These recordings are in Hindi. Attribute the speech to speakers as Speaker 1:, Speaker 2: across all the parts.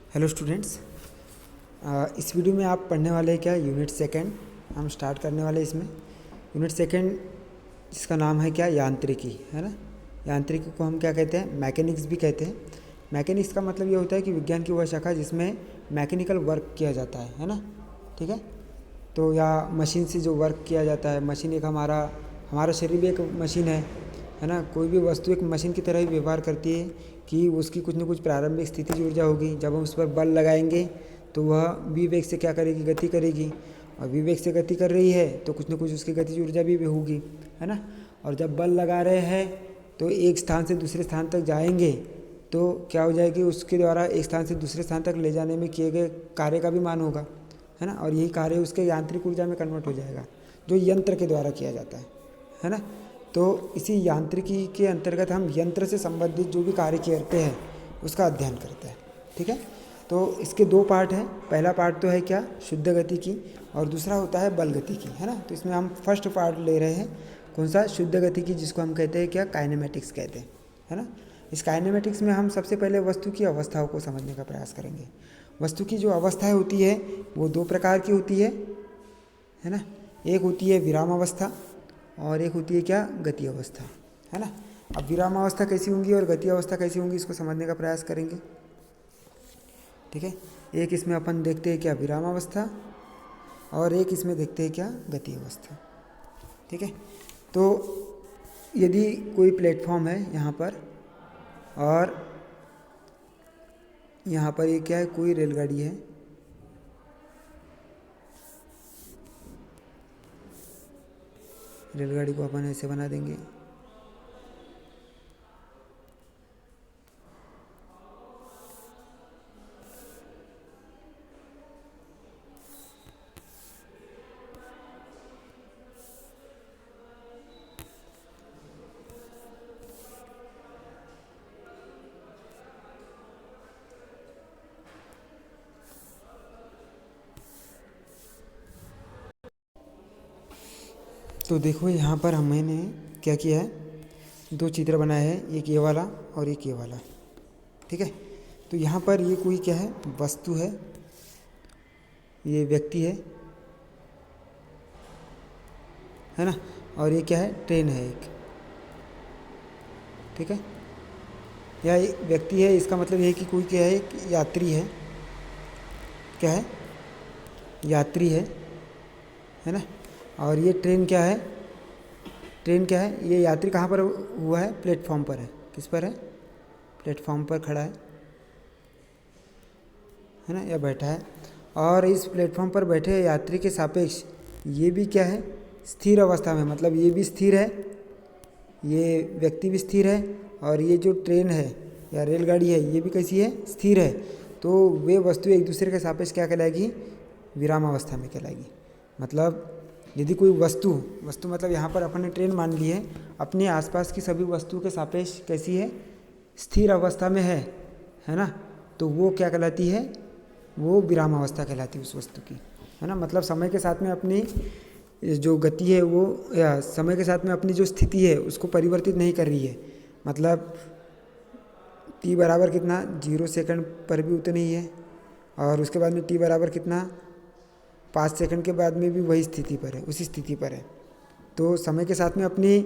Speaker 1: Hello students. इस वीडियो में आप पढ़ने वाले हैं क्या यूनिट सेकंड हम स्टार्ट करने वाले इसमें यूनिट सेकंड जिसका नाम है क्या यांत्रिकी, है ना। यांत्रिकी को हम क्या कहते हैं, मैकेनिक्स भी कहते हैं। मैकेनिक्स का मतलब ये होता है कि विज्ञान की वह शाखा जिसमें मैकेनिकल वर्क किया जाता है ना। ठीक है, तो या मशीन से जो वर्क किया जाता है, मशीन एक हमारा शरीर भी एक मशीन है ना। कोई भी वस्तु एक मशीन की तरह ही व्यवहार करती है कि उसकी कुछ न कुछ प्रारंभिक स्थितिज ऊर्जा होगी। जब हम उस पर बल लगाएंगे तो वह वी वेग से क्या करेगी, गति करेगी, और वी वेग से गति कर रही है तो कुछ न कुछ उसकी गतिज ऊर्जा भी होगी, है ना। और जब बल लगा रहे हैं तो एक स्थान से दूसरे स्थान तक जाएंगे तो क्या हो जाएगी, उसके द्वारा एक स्थान से दूसरे स्थान तक ले जाने में किए गए कार्य का भी मान होगा, है ना। और यही कार्य उसके यांत्रिक ऊर्जा में कन्वर्ट हो जाएगा जो यंत्र के द्वारा किया जाता है ना। तो इसी यांत्रिकी के अंतर्गत हम यंत्र से संबंधित जो भी कार्य करते हैं उसका अध्ययन करते हैं। ठीक है, तो इसके दो पार्ट हैं। पहला पार्ट तो है क्या, शुद्ध गति की, और दूसरा होता है बल गति की, है ना। तो इसमें हम फर्स्ट पार्ट ले रहे हैं, कौन सा, शुद्ध गति की, जिसको हम कहते हैं क्या, काइनेमेटिक्स कहते हैं, है ना। इस काइनेमेटिक्स में हम सबसे पहले वस्तु की अवस्थाओं को समझने का प्रयास करेंगे। वस्तु की जो अवस्थाएँ होती है वो दो प्रकार की होती है ना। एक होती है विराम अवस्था और एक होती है क्या, गति अवस्था, है ना। अब विराम अवस्था कैसी होंगी और गति अवस्था कैसी होंगी इसको समझने का प्रयास करेंगे। ठीक है, एक इसमें अपन देखते हैं क्या, विराम अवस्था, और एक इसमें देखते हैं क्या, गति अवस्था। ठीक है, तो यदि कोई प्लेटफॉर्म है यहाँ पर और यहाँ पर ये क्या है, कोई रेलगाड़ी है, रेलगाड़ी को अपन ऐसे बना देंगे। तो देखो यहाँ पर मैंने क्या किया है, दो चित्र बनाए हैं, एक ये वाला और एक ये वाला। ठीक है, तो यहाँ पर ये कोई क्या है, वस्तु है, ये व्यक्ति है ना, और ये क्या है, ट्रेन है एक। ठीक है, यह एक व्यक्ति है, इसका मतलब ये है कि कोई क्या है, एक यात्री है, क्या है, यात्री है ना। और ये ट्रेन क्या है, ट्रेन क्या है, ये यात्री कहाँ पर हुआ है, प्लेटफॉर्म पर है। किस पर है, प्लेटफॉर्म पर खड़ा है ना, या बैठा है। और इस प्लेटफॉर्म पर बैठे यात्री के सापेक्ष ये भी क्या है, स्थिर अवस्था में, मतलब ये भी स्थिर है, ये व्यक्ति भी स्थिर है, और ये जो ट्रेन है या रेलगाड़ी है ये भी कैसी है, स्थिर है। तो वे वस्तु एक दूसरे के सापेक्ष क्या कहलाएगी, विराम अवस्था में कहलाएगी। मतलब यदि कोई वस्तु मतलब यहाँ पर अपन ने ट्रेन मान ली है, अपने आसपास की सभी वस्तुओं के सापेक्ष कैसी है, स्थिर अवस्था में है ना, तो वो क्या कहलाती है, वो विराम अवस्था कहलाती है उस वस्तु की, है ना। मतलब समय के साथ में अपनी जो गति है वो, या समय के साथ में अपनी जो स्थिति है उसको परिवर्तित नहीं कर रही है। मतलब t बराबर कितना, 0 सेकंड पर भी उतनी ही है, और उसके बाद में t बराबर कितना, 5 सेकंड के बाद में भी वही स्थिति पर है, उसी स्थिति पर है। तो समय के साथ में अपनी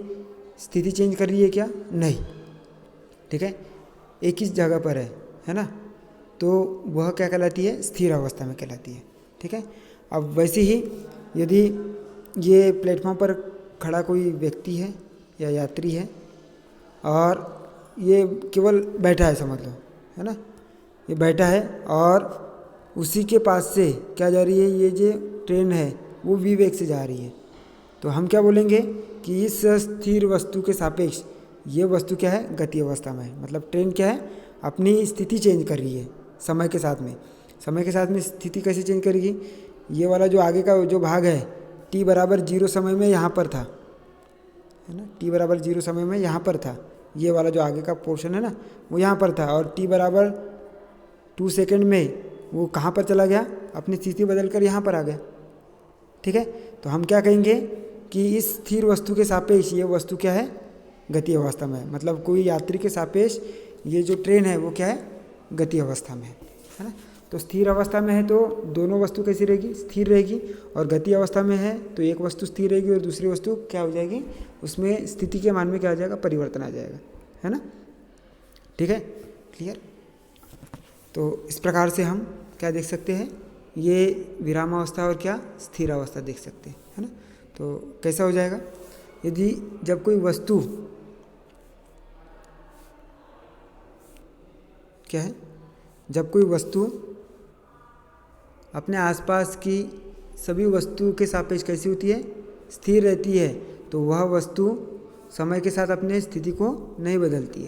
Speaker 1: स्थिति चेंज कर रही है क्या, नहीं। ठीक है, एक ही जगह पर है ना, तो वह क्या कहलाती है, स्थिर अवस्था में कहलाती है। ठीक है, अब वैसे ही यदि ये प्लेटफॉर्म पर खड़ा कोई व्यक्ति है या यात्री है और ये केवल बैठा है, समझ लो, है ना, ये बैठा है और उसी के पास से क्या जा रही है, ये जो ट्रेन है वो वी वेग से जा रही है, तो हम क्या बोलेंगे कि इस स्थिर वस्तु के सापेक्ष ये वस्तु क्या है, गति अवस्था में है। मतलब ट्रेन क्या है, अपनी स्थिति चेंज कर रही है समय के साथ में। समय के साथ में स्थिति कैसे चेंज करेगी, ये वाला जो आगे का जो भाग है t बराबर 0 समय में यहाँ पर था, है ना, t बराबर 0 समय में यहाँ पर था, ये वाला जो आगे का पोर्शन है ना वो यहाँ पर था, और t बराबर 2 सेकेंड में वो कहाँ पर चला गया, अपनी स्थिति बदल कर यहाँ पर आ गया। ठीक है, तो हम क्या कहेंगे कि इस स्थिर वस्तु के सापेक्ष ये वस्तु क्या है, गति अवस्था में है। मतलब कोई यात्री के सापेक्ष ये जो ट्रेन है वो क्या है, गति अवस्था में है ना। तो स्थिर अवस्था में है तो दोनों वस्तु कैसी रहेगी, स्थिर रहेगी, और गति अवस्था में है तो एक वस्तु स्थिर रहेगी और दूसरी वस्तु क्या हो जाएगी, उसमें स्थिति के मान में क्या आ जाएगा, परिवर्तन आ जाएगा, है ना। ठीक है, क्लियर। तो इस प्रकार से हम क्या देख सकते हैं, ये विरामावस्था और क्या स्थिर अवस्था देख सकते हैं, है ना। तो कैसा हो जाएगा, यदि जब कोई वस्तु क्या है, जब कोई वस्तु अपने आसपास की सभी वस्तु के सापेक्ष कैसी होती है, स्थिर रहती है, तो वह वस्तु समय के साथ अपने स्थिति को नहीं बदलती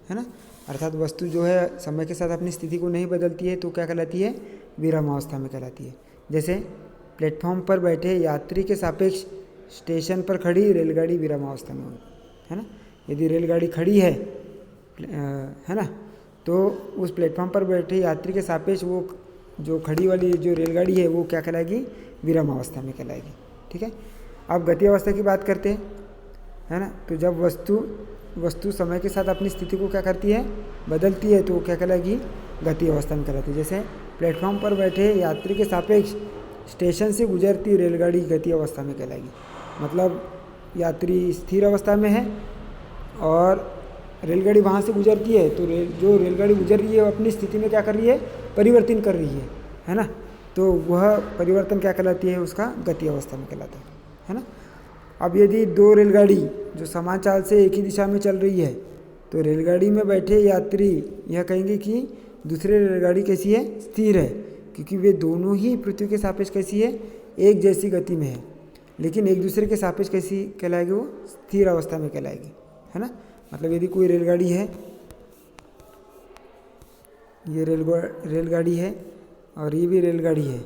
Speaker 1: है ना। अर्थात वस्तु जो है समय के साथ अपनी स्थिति को नहीं बदलती है तो क्या कहलाती है, विरामावस्था में कहलाती है। जैसे प्लेटफॉर्म पर बैठे यात्री के सापेक्ष स्टेशन पर खड़ी रेलगाड़ी विरामावस्था में होगी, है ना। यदि रेलगाड़ी खड़ी है ना, तो उस प्लेटफॉर्म पर बैठे यात्री के सापेक्ष वो जो खड़ी वाली जो रेलगाड़ी है वो क्या कहलाएगी, विरामावस्था में कहलाएगी। ठीक है, अब गति अवस्था की बात करते हैं, है ना। तो जब वस्तु समय के साथ अपनी स्थिति को क्या करती है, बदलती है, तो वो क्या कहलाएगी, गति अवस्था में कहलाती है। जैसे प्लेटफॉर्म पर बैठे यात्री के सापेक्ष स्टेशन से गुजरती रेलगाड़ी गति अवस्था में कहलाएगी। मतलब यात्री स्थिर अवस्था में है और रेलगाड़ी वहाँ से गुजरती है, तो जो रेलगाड़ी गुजर रही है वो अपनी स्थिति में क्या कर रही है, परिवर्तन कर रही है ना। तो वह परिवर्तन क्या कहलाती है, उसका गति अवस्था में कहलाता है ना। अब यदि दो रेलगाड़ी जो समान चाल से एक ही दिशा में चल रही है, तो रेलगाड़ी में बैठे यात्री यह कहेंगे कि दूसरी रेलगाड़ी कैसी है, स्थिर है, क्योंकि वे दोनों ही पृथ्वी के सापेक्ष कैसी है, एक जैसी गति में है, लेकिन एक दूसरे के सापेक्ष कैसी कहलाएगी, वो स्थिर अवस्था में कहलाएगी, है ना। मतलब यदि कोई रेलगाड़ी है, ये रेलगाड़ी है और ये भी रेलगाड़ी है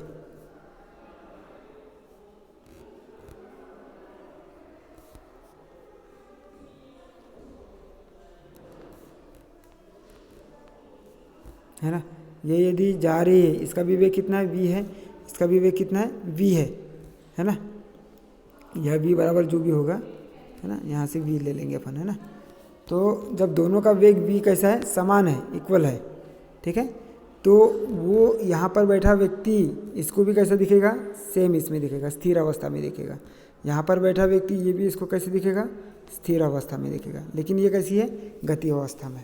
Speaker 1: ना। ये यदि जा रही है, इसका भी वेग कितना है, v है, इसका भी वेग कितना है, v है ना। यह v बराबर जो भी होगा, है ना, यहाँ से v ले लेंगे अपन, है ना। तो जब दोनों का वेग v कैसा है, समान है, इक्वल है, ठीक है, तो वो यहाँ पर बैठा व्यक्ति इसको भी कैसा दिखेगा, सेम इसमें दिखेगा, स्थिर अवस्था में दिखेगा। यहाँ पर बैठा व्यक्ति ये भी इसको कैसे दिखेगा, स्थिर अवस्था में दिखेगा। लेकिन ये कैसी है, गति अवस्था में।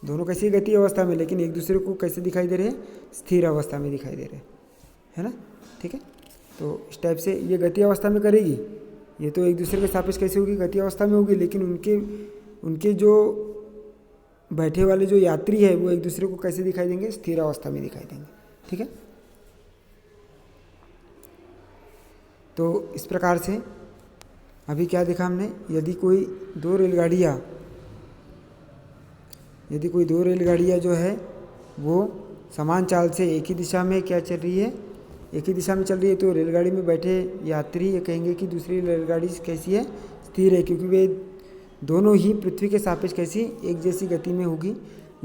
Speaker 1: दोनों कैसी गति अवस्था में, लेकिन एक दूसरे को कैसे दिखाई दे रहे हैं, स्थिर अवस्था में दिखाई दे रहे हैं, है ना। ठीक है, तो इस टाइप से ये गति अवस्था में करेगी, ये तो एक दूसरे के सापेक्ष कैसे होगी, गति अवस्था में होगी, लेकिन उनके जो बैठे वाले जो यात्री है वो एक दूसरे को कैसे दिखाई देंगे, स्थिर अवस्था में दिखाई देंगे। ठीक है, तो इस प्रकार से अभी क्या देखा हमने, यदि कोई दो रेलगाड़ियाँ जो है वो समान चाल से एक ही दिशा में क्या चल रही है, एक ही दिशा में चल रही है, तो रेलगाड़ी में बैठे यात्री ये कहेंगे कि दूसरी रेलगाड़ी कैसी है, स्थिर है, क्योंकि वे दोनों ही पृथ्वी के सापेक्ष कैसी, एक जैसी गति में होगी,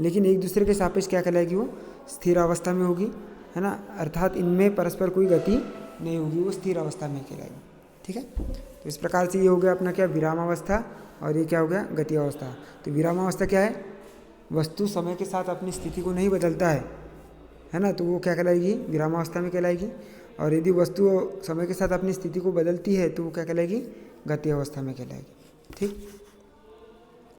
Speaker 1: लेकिन एक दूसरे के सापेक्ष क्या कहलाएगी, वो स्थिर अवस्था में होगी, है ना। अर्थात इनमें परस्पर कोई गति नहीं होगी, वो स्थिर अवस्था में कहलाएगी। ठीक है, तो इस प्रकार से ये हो गया अपना क्या, विरामावस्था, और ये क्या हो गया, गति अवस्था। तो विरामावस्था क्या है, वस्तु समय के साथ अपनी स्थिति को नहीं बदलता है ना, तो वो क्या कहलाएगी, विरामावस्था में कहलाएगी। और यदि वस्तु समय के साथ अपनी स्थिति को बदलती है तो वो क्या कहलाएगी, गति अवस्था में कहलाएगी। ठीक।